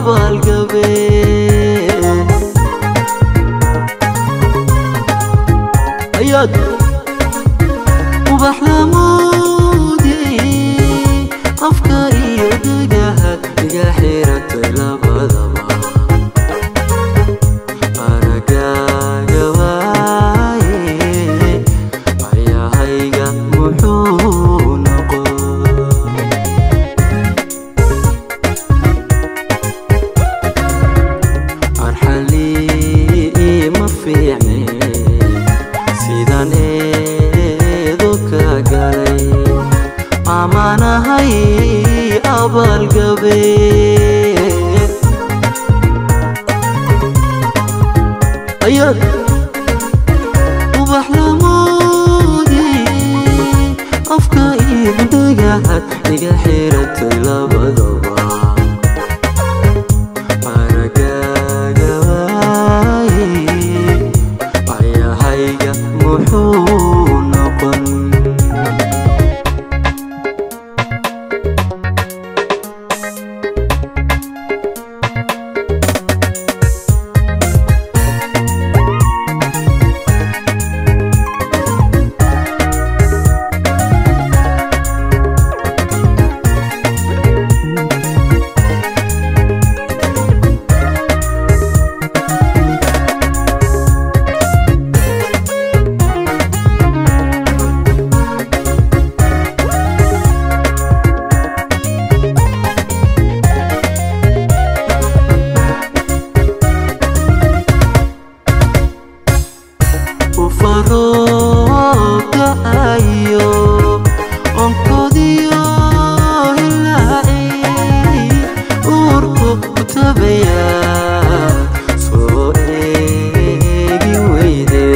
abaalgabe ayaad ubax lamoodi afka iyo dhagaha iga xiratay labadaba aragaaga waaye ayahayga muxuu noqon arxalii ma fiicne sidaan eedo ka galay amanahay abaalgabe ayaad ubax lamoodi afka iyo dhagaha iga xiratay labadaba aragaaga waaye ayahayga muxuu noqon farooga ayo onkodiyo ilaahay uurku kutabaya soo eegi weyde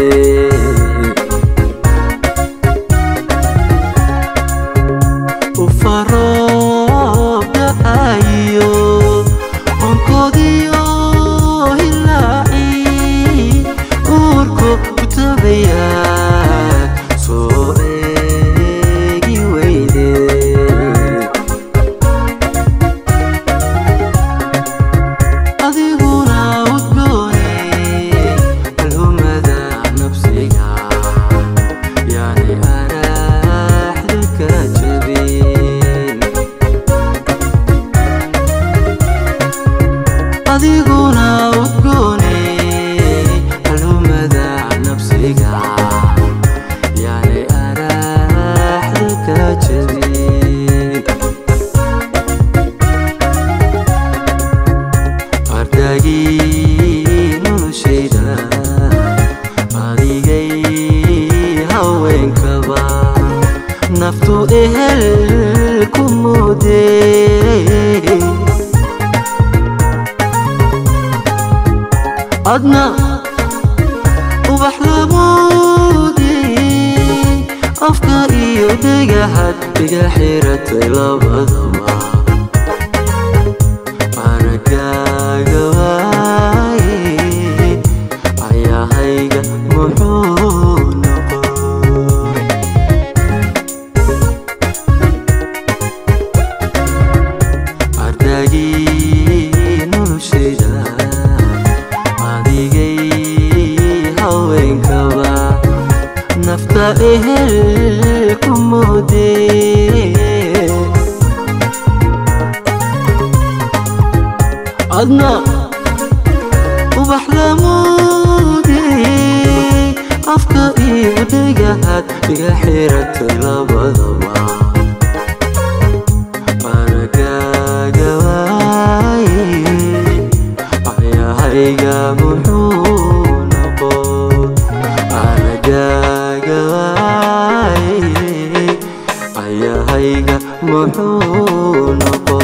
farooga ayo onkodiyo ilaahay uurku kutabaya soo eegi weyde adiguna udgoone alhumada nafsiga yani araxda ka jabin adiguna udgoone alhumada nafsiga yani araxda ka jabin ardagii noloshayda adigay haweenkaba naftu ehel ku moodey adna ubax lamoodi afka iyo dhagahaad iga xiratay labadaba aragaaga waaye ayahayga muxuu noqon ardagii noloshayda adigay haweenkaba nafta ehel ku moodey adna ubax lamoodi afka iyo dhagahaad iga xiratay labadaba aragaaga waaye ayahayga muxuu noqon aragaaga waaye ayahayga muxuu noqon